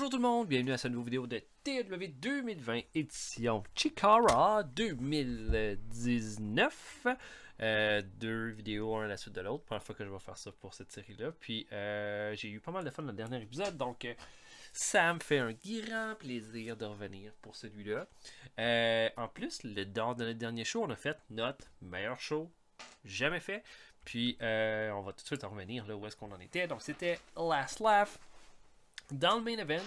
Bonjour tout le monde, bienvenue à cette nouvelle vidéo de TW 2020 édition Chikara 2019. Deux vidéos, un à la suite de l'autre. Première fois que je vais faire ça pour cette série-là. Puis j'ai eu pas mal de fun dans le dernier épisode, donc ça me fait un grand plaisir de revenir pour celui-là. En plus, dans notre dernier show, on a fait notre meilleur show jamais fait. Puis on va tout de suite en revenir là où est-ce qu'on en était. Donc c'était Last Laugh. Dans le main event,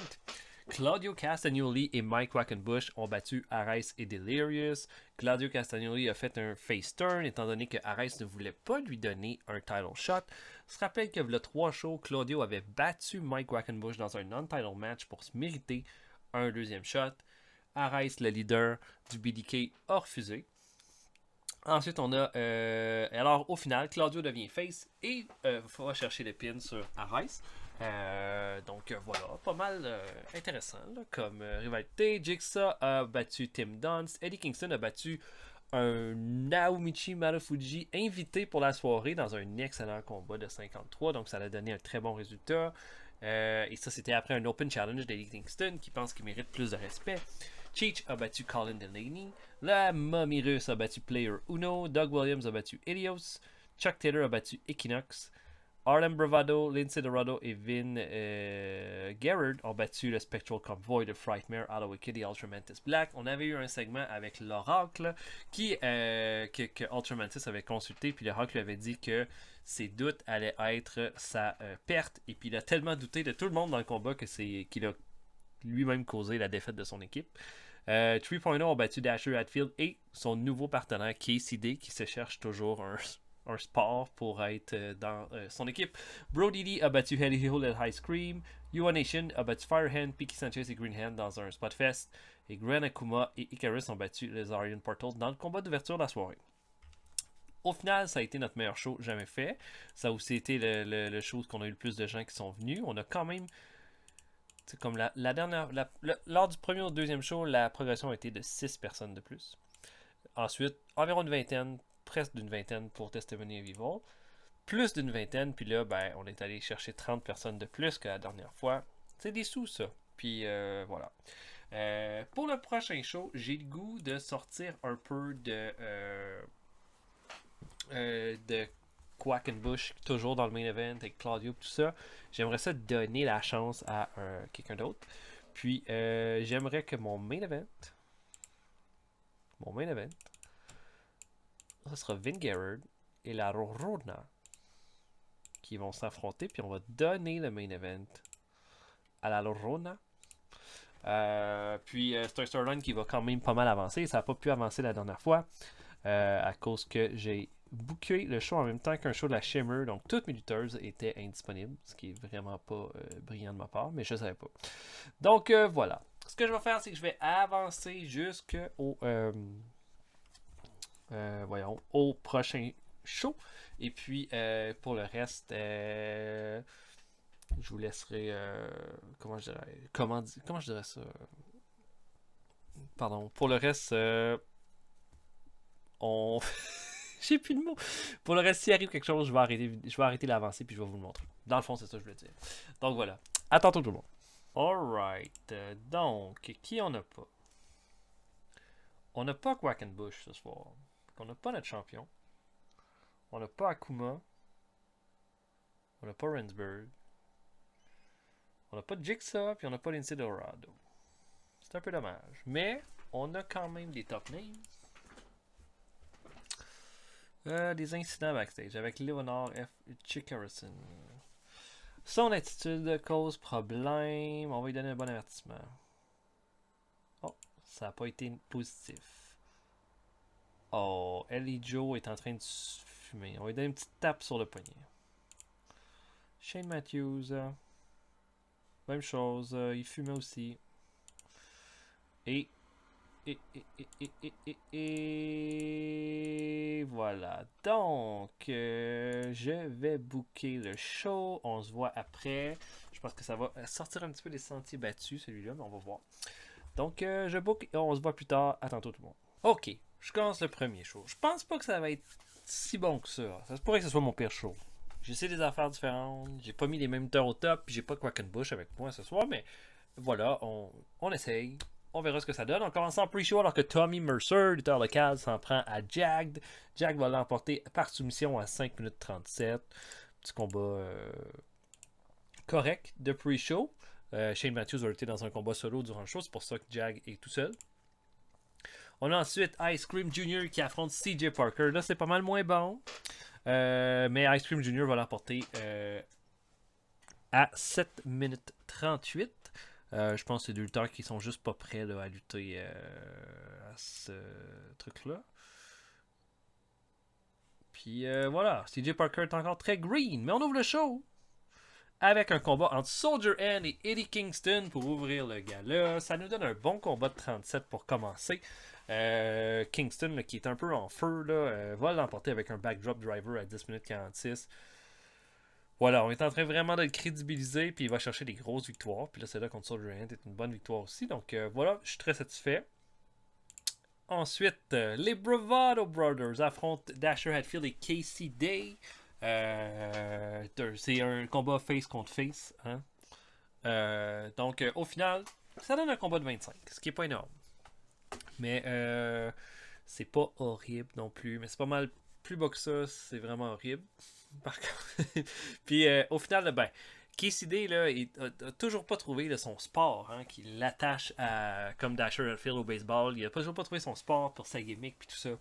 Claudio Castagnoli et Mike Quackenbush ont battu Ares et Delirious. Claudio Castagnoli a fait un face turn étant donné que Ares ne voulait pas lui donner un title shot. On se rappelle que le 3 shows, Claudio avait battu Mike Quackenbush dans un non-title match pour se mériter un deuxième shot. Ares, le leader du BDK, a refusé. Ensuite, on a... alors, au final, Claudio devient face et va chercher le pin sur Ares. Donc voilà, pas mal intéressant là, comme rivalité. Jigsaw a battu Tim Dunst. Eddie Kingston a battu un Naomichi Marufuji invité pour la soirée dans un excellent combat de 53. Donc ça a donné un très bon résultat. Et ça, c'était après un Open Challenge d'Eddie Kingston qui pense qu'il mérite plus de respect. Cheech a battu Colin Delaney. La Mommy Russe a battu Player Uno. Doug Williams a battu Ilios. Chuck Taylor a battu Equinox. Arlen Bravado, Lindsay Dorado et Vin Gerard ont battu le Spectral Convoy de Frightmare, Hollow Wicked et Ultramantis Black. On avait eu un segment avec l'Oracle que Ultramantis avait consulté, puis l'Oracle lui avait dit que ses doutes allaient être sa perte, et puis il a tellement douté de tout le monde dans le combat qu'il a lui-même causé la défaite de son équipe. 3.0 ont battu Dasher Hatfield et son nouveau partenaire KCD qui se cherche toujours un sport pour être dans son équipe. Brody Lee a battu Helly Hill et High Scream. Yuan Nation a battu Firehand, Piki Sanchez et Greenhand dans un Spotfest. Et Gran Akuma et Icarus ont battu les Arian Portals dans le combat d'ouverture de la soirée. Au final, ça a été notre meilleur show jamais fait. Ça a aussi été le show qu'on a eu le plus de gens qui sont venus. On a quand même... C'est comme la dernière... lors du premier ou deuxième show, la progression a été de 6 personnes de plus. Ensuite, environ une vingtaine, presque d'une vingtaine pour Testimony of Evil. Plus d'une vingtaine, puis là, ben, on est allé chercher 30 personnes de plus que la dernière fois. C'est des sous, ça. Puis voilà. Pour le prochain show, j'ai le goût de sortir un peu de Quackenbush, toujours dans le main event avec Claudio, tout ça. J'aimerais ça donner la chance à quelqu'un d'autre. Puis j'aimerais que mon main event, ça sera Vin Gerard et la Rorona qui vont s'affronter. Puis on va donner le main event à la Rorona. Puis c'est un storyline qui va quand même pas mal avancer. Ça n'a pas pu avancer la dernière fois à cause que j'ai booké le show en même temps qu'un show de la Shimmer. Donc toutes mes lutteuses étaient indisponibles. Ce qui est vraiment pas brillant de ma part. Mais je savais pas. Donc voilà. Ce que je vais faire, c'est que je vais avancer jusqu'au... au prochain show. Et puis, pour le reste, je vous laisserai... comment je dirais ça? Pardon. Pour le reste, on... J'ai plus de mots. Pour le reste, s'il arrive quelque chose, je vais arrêter d'avancer puis je vais vous le montrer. Dans le fond, c'est ça que je voulais dire. Donc voilà. À tantôt tout le monde. Alright. Donc, qui on n'a pas? On n'a pas Quackenbush ce soir. On n'a pas notre champion. On n'a pas Akuma. On n'a pas Rensburg. On n'a pas Jigsaw. Puis on n'a pas Lindsay Dorado. C'est un peu dommage. Mais on a quand même des top names. Des incidents backstage avec Leonard F. Chickarison. Son attitude cause problème. On va lui donner un bon avertissement. Oh, ça n'a pas été positif. Oh, Ellie Joe est en train de fumer. On va lui donner une petite tape sur le poignet. Shane Matthews. Même chose. Il fumait aussi. Et voilà. Donc, je vais booker le show. On se voit après. Je pense que ça va sortir un petit peu des sentiers battus, celui-là, mais on va voir. Donc, je book et on se voit plus tard. À tantôt tout le monde. Ok, je commence le premier show. Je pense pas que ça va être si bon que ça. Ça se pourrait que ce soit mon pire show. J'essaie des affaires différentes. J'ai pas mis les mêmes lutteurs au top. Puis j'ai pas Quackenbush avec moi ce soir, mais voilà, on essaye. On verra ce que ça donne. On commence en pre-show alors que Tommy Mercer, lutteur local, s'en prend à Jagged. Jagged va l'emporter par soumission à 5 minutes 37. Petit combat correct de pre-show. Shane Matthews a été dans un combat solo durant le show. C'est pour ça que Jag est tout seul. On a ensuite Ice Cream Jr. qui affronte CJ Parker. Là, c'est pas mal moins bon. Mais Ice Cream Jr. va l'emporter à 7 minutes 38. Je pense que c'est deux lutteurs qui sont juste pas prêts là, à lutter à ce truc-là. Puis voilà, CJ Parker est encore très green. Mais on ouvre le show avec un combat entre Soldier End et Eddie Kingston pour ouvrir le gala. Ça nous donne un bon combat de 37 pour commencer. Kingston, là, qui est un peu en feu, là, va l'emporter avec un backdrop driver à 10 minutes 46. Voilà, on est en train vraiment de le crédibiliser, puis il va chercher des grosses victoires. Puis là, c'est là contre Soldier End est une bonne victoire aussi. Donc voilà, je suis très satisfait. Ensuite, les Bravado Brothers affrontent Dasher Hatfield et Casey Day. C'est un combat face contre face. Hein? Donc, au final, ça donne un combat de 25, ce qui est pas énorme. Mais c'est pas horrible non plus. Mais c'est pas mal plus bas que ça. C'est vraiment horrible. Par contre. Puis, au final, ben, Casey Day, là, il a toujours pas trouvé là, son sport hein, qui l'attache à comme Dasher Hatfield au baseball. Il a toujours pas trouvé son sport pour sa gimmick puis tout ça.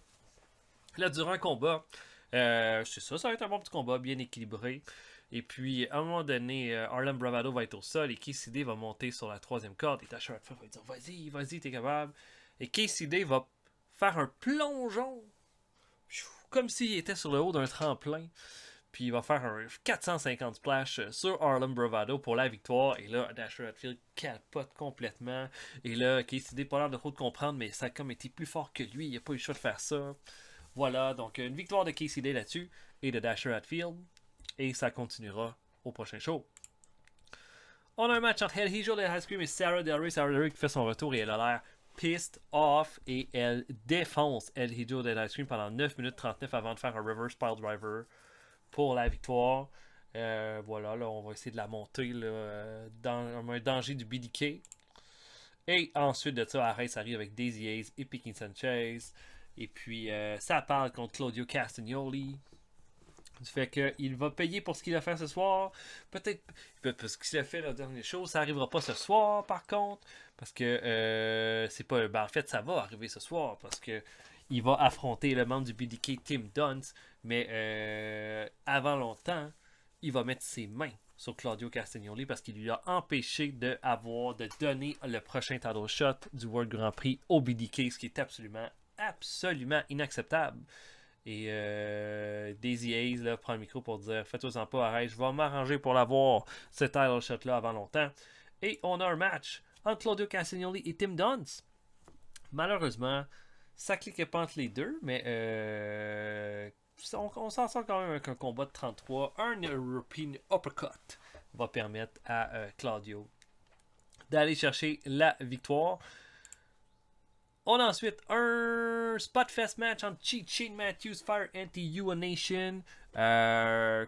Là, durant un combat, c'est ça, ça va être un bon petit combat, bien équilibré. Et puis, à un moment donné, Harlem Bravado va être au sol et KCD va monter sur la troisième corde. Et Dasher Hatfield va dire vas-y, vas-y, t'es capable. Et KCD va faire un plongeon, comme s'il était sur le haut d'un tremplin. Puis il va faire un 450 splash sur Harlem Bravado pour la victoire. Et là, Dasher Hatfield capote complètement. Et là, KCD pas l'air de trop de comprendre, mais ça a comme été plus fort que lui. Il n'a pas eu le choix de faire ça. Voilà, donc une victoire de KCD là-dessus et de Dasher Hatfield. Et ça continuera au prochain show. On a un match entre El Hijo de Ice Cream et Sarah Del Rey. Sarah Del Rey qui fait son retour et elle a l'air pissed off. Et elle défonce El Hijo de Ice Cream pendant 9 minutes 39 avant de faire un reverse pile driver pour la victoire. Voilà, là, on va essayer de la monter là, dans un danger du BDK. Et ensuite de ça, Arrête arrive avec Daisy Hayes et Piquin Sanchez. Et puis, ça parle contre Claudio Castagnoli. Du fait qu'il va payer pour ce qu'il a fait ce soir. Peut-être parce qu'il a fait la dernière chose. Ça n'arrivera pas ce soir, par contre. Parce que c'est pas. Ben, en fait, ça va arriver ce soir. Parce que il va affronter le membre du BDK, Tim Dunst. Mais avant longtemps, il va mettre ses mains sur Claudio Castagnoli parce qu'il lui a empêché de donner le prochain title shot du World Grand Prix au BDK, ce qui est absolument inacceptable. Et Daisy Hayes là, prend le micro pour dire faites-en pas, arrête, je vais m'arranger pour l'avoir, ce title shot là avant longtemps. Et on a un match entre Claudio Castagnoli et Tim Dunst. Malheureusement, ça cliquait pas entre les deux, mais on s'en sort quand même avec un combat de 33. Un European Uppercut va permettre à Claudio d'aller chercher la victoire. On a ensuite un Spotfest match entre Shane Matthews, Fire Anti-Ua Nation.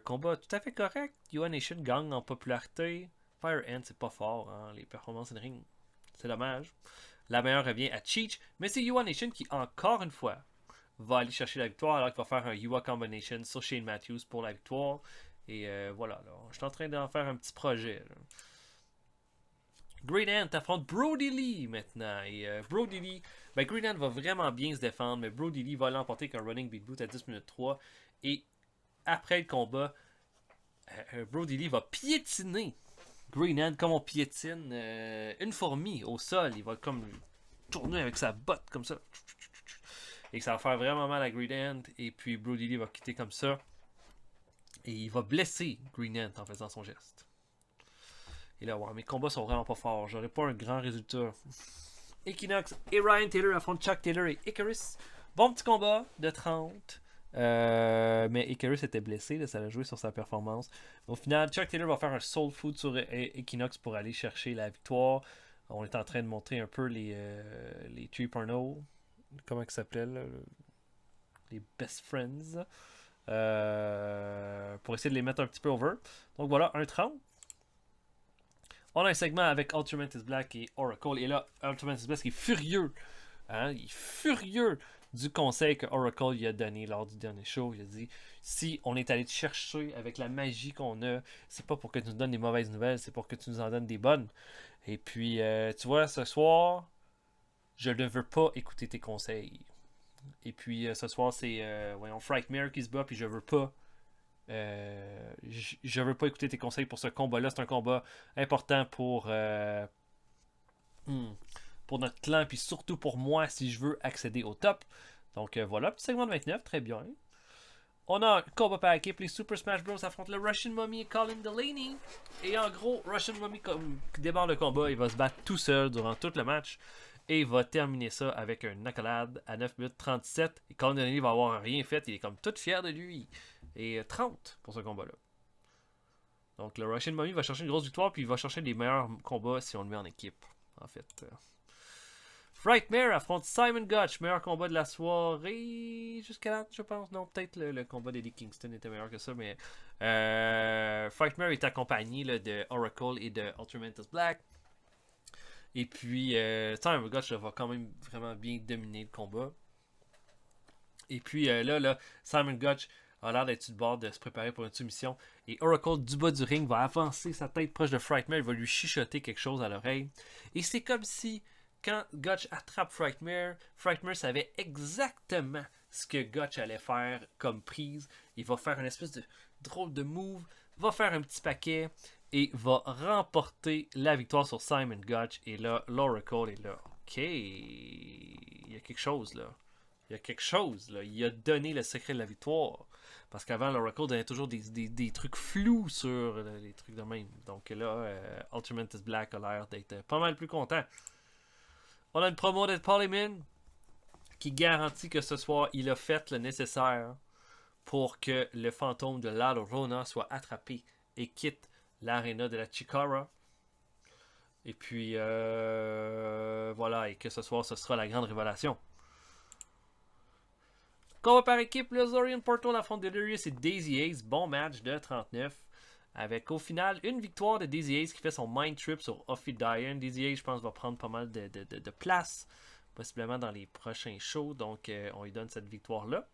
Combat tout à fait correct. Ua Nation gagne en popularité. Fire Ant, c'est pas fort. Hein, les performances in ring, c'est dommage. La meilleure revient à Cheech. Mais c'est Ua Nation qui, encore une fois, va aller chercher la victoire alors qu'il va faire un Ua Combination sur Shane Matthews pour la victoire. Et voilà, là, je suis en train d'en faire un petit projet. Là. Great Ant affronte Brody Lee maintenant. Et Brody Lee, ben Great Ant va vraiment bien se défendre, mais Brody Lee va l'emporter avec un running beat boot à 10 minutes 3. Et après le combat, Brody Lee va piétiner Green Ant comme on piétine une fourmi au sol. Il va comme tourner avec sa botte comme ça. Et ça va faire vraiment mal à Green Ant. Et puis Brody Lee va quitter comme ça. Et il va blesser Green Ant en faisant son geste. Et là, ouais, mes combats sont vraiment pas forts. J'aurais pas un grand résultat. Equinox et Ryan Taylor affrontent Chuck Taylor et Icarus. Bon petit combat de 30. Mais Icarus était blessé, là, ça a joué sur sa performance. Au final, Chuck Taylor va faire un soul food sur Equinox pour aller chercher la victoire. On est en train de montrer un peu les 3.0. Comment ça s'appelait là? Les best friends. Pour essayer de les mettre un petit peu over. Donc voilà, un 30. On a un segment avec Ultramantis Black et Oracle. Et là, Ultramantis Black est furieux. Hein? Il est furieux du conseil que Oracle lui a donné lors du dernier show. Il a dit, si on est allé te chercher avec la magie qu'on a, c'est pas pour que tu nous donnes des mauvaises nouvelles, c'est pour que tu nous en donnes des bonnes. Et puis, tu vois, ce soir, je ne veux pas écouter tes conseils. Et puis, ce soir, c'est Frightmare qui se bat, puis je veux pas. Je veux pas écouter tes conseils pour ce combat-là. C'est un combat important pour notre clan, puis surtout pour moi si je veux accéder au top. Donc voilà, petit segment de 29, très bien. On a un combat par équipe, les Super Smash Bros affrontent le Russian Mummy et Colin Delaney. Et en gros, Russian Mummy démarre le combat, il va se battre tout seul durant tout le match. Et il va terminer ça avec un accolade à 9 minutes 37. Et Colin Delaney va avoir rien fait, il est comme tout fier de lui. Et 30 pour ce combat-là. Donc le Russian Mummy va chercher une grosse victoire, puis il va chercher les meilleurs combats si on le met en équipe. En fait. Frightmare affronte Simon Gotch, meilleur combat de la soirée jusqu'à là, je pense. Non, peut-être le combat d'Eddie Kingston était meilleur que ça, mais Frightmare est accompagné là, de Oracle et de Ultramantis Black. Et puis Simon Gotch va quand même vraiment bien dominer le combat. Et puis là, Simon Gotch a l'air d'être sur le bord de se préparer pour une soumission. Et Oracle, du bas du ring, va avancer sa tête proche de Frightmare. Il va lui chuchoter quelque chose à l'oreille. Et c'est comme si, quand Gotch attrape Frightmare, Frightmare savait exactement ce que Gotch allait faire comme prise. Il va faire une espèce de drôle de move, va faire un petit paquet et va remporter la victoire sur Simon Gotch. Et là, l'Oracle est là. Ok, il y a quelque chose là. Il y a quelque chose là. Il a donné le secret de la victoire. Parce qu'avant, l'Oracle donnait toujours des trucs flous sur les trucs de même. Donc là, Ultramantis Black a l'air d'être pas mal plus content. On a une promo de Polyman qui garantit que ce soir, il a fait le nécessaire pour que le fantôme de La Llorona soit attrapé et quitte l'aréna de la Chikara. Et puis, voilà, et que ce soir, ce sera la grande révélation. Combat par équipe, le Zorian Portal affronte Delirious et Daisy Ace. Bon match de 39. Avec au final une victoire de Daisy Ace qui fait son mind trip sur Ophidian. Daisy Ace, je pense, va prendre pas mal de place, possiblement dans les prochains shows. Donc, on lui donne cette victoire-là.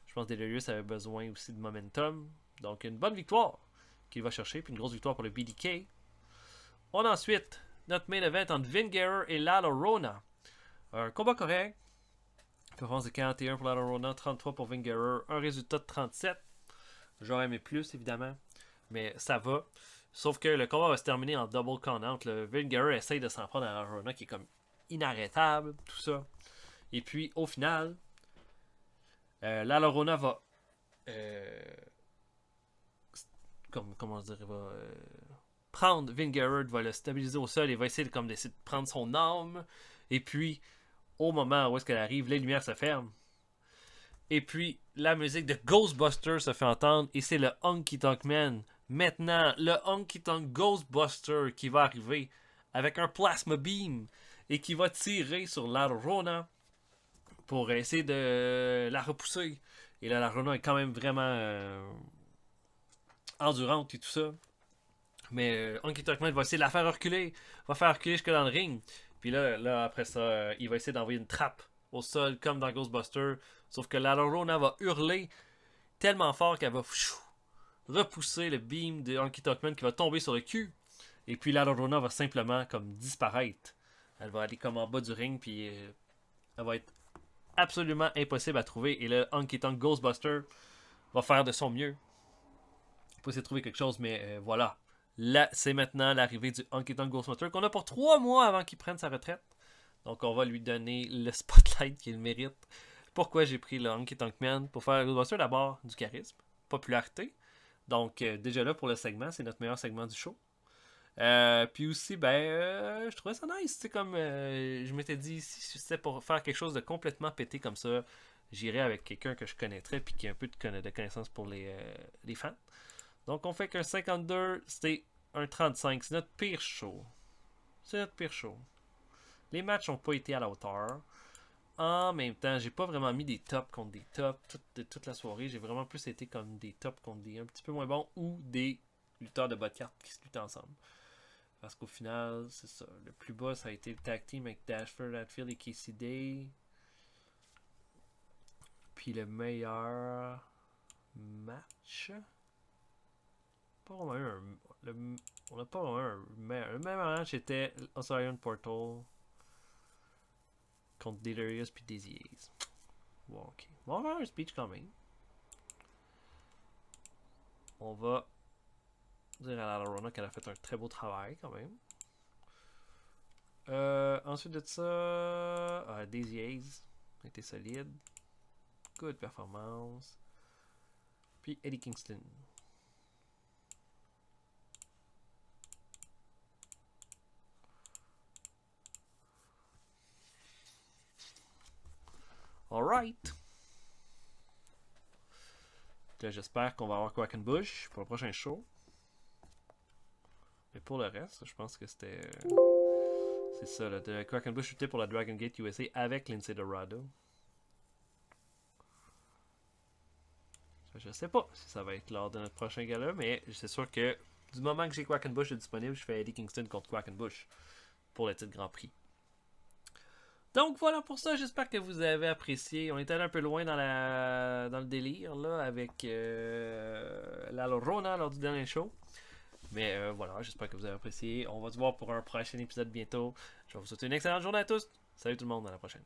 Je pense que Delirious avait besoin aussi de momentum. Donc, une bonne victoire qu'il va chercher. Puis une grosse victoire pour le BDK. On a ensuite notre main event entre Vingerer et La Llorona. Un combat correct. Performance de 41 pour La Llorona, 33 pour Vingerer. Un résultat de 37. J'aurais aimé plus, évidemment. Mais ça va. Sauf que le combat va se terminer en double count-out. Vingerer essaye de s'en prendre à La Llorona qui est comme inarrêtable, tout ça. Et puis, au final, La Llorona va... comment dire, il va prendre Vingerer, va le stabiliser au sol et va essayer d'essayer de prendre son âme. Et puis, au moment où est-ce qu'elle arrive, les lumières se ferment. Et puis, la musique de Ghostbusters se fait entendre et c'est le Honky Tonk Man. Maintenant, le Honky Tonk Ghostbuster qui va arriver avec un plasma beam et qui va tirer sur La Llorona pour essayer de la repousser. Et là, La Llorona est quand même vraiment endurante et tout ça. Mais Honky Tonk Man va essayer de la faire reculer. Va faire reculer jusque dans le ring. Puis là après ça, il va essayer d'envoyer une trappe au sol comme dans Ghostbusters. Sauf que La Llorona va hurler tellement fort qu'elle va repousser le beam de Honky Tonk Man qui va tomber sur le cul. Et puis La Llorona va simplement comme disparaître. Elle va aller comme en bas du ring, puis elle va être absolument impossible à trouver. Et le Honky Tonk Ghostbuster va faire de son mieux pour essayer de trouver quelque chose, mais voilà. Là, c'est maintenant l'arrivée du Honky Tonk Ghostbuster qu'on a pour 3 mois avant qu'il prenne sa retraite. Donc on va lui donner le spotlight qu'il mérite. Pourquoi j'ai pris le Honky Tonk Man? Pour faire le Ghostbuster, d'abord du charisme, popularité. Donc déjà là pour le segment, c'est notre meilleur segment du show. Puis aussi, je trouvais ça nice. C'est comme je m'étais dit, si c'était pour faire quelque chose de complètement pété comme ça, j'irais avec quelqu'un que je connaîtrais puis qui a un peu de connaissance pour les fans. Donc on fait qu'un 52, c'était un 35. C'est notre pire show. C'est notre pire show. Les matchs n'ont pas été à la hauteur. En même temps, j'ai pas vraiment mis des tops contre des tops toute la soirée. J'ai vraiment plus été comme des tops contre des un petit peu moins bons ou des lutteurs de bas de carte qui se luttent ensemble. Parce qu'au final, c'est ça. Le plus bas, ça a été le tag team avec Dashford, Hatfield et Casey Day. Puis le meilleur match. Pas vraiment eu on n'a pas vraiment eu un meilleur. Le meilleur match était Osirian Portal contre Delirious puis Daisy Hayes. Bon, ok. On va avoir un speech quand même. On va dire à la Lorona qu'elle a fait un très beau travail quand même. Ensuite de ça, Daisy Hayes a été solide. Good performance. Puis Eddie Kingston. Alright. J'espère qu'on va avoir Quackenbush pour le prochain show. Mais pour le reste, je pense que c'était. C'est ça, là. Quackenbush était pour la Dragon Gate USA avec Lindsay Dorado. Je sais pas si ça va être lors de notre prochain gala, mais c'est sûr que du moment que j'ai Quackenbush disponible, je fais Eddie Kingston contre Quackenbush pour le titre Grand Prix. Donc voilà pour ça, j'espère que vous avez apprécié. On est allé un peu loin dans le délire là avec la Lorona lors du dernier show. Mais voilà, j'espère que vous avez apprécié. On va se voir pour un prochain épisode bientôt. Je vais vous souhaiter une excellente journée à tous. Salut tout le monde, à la prochaine.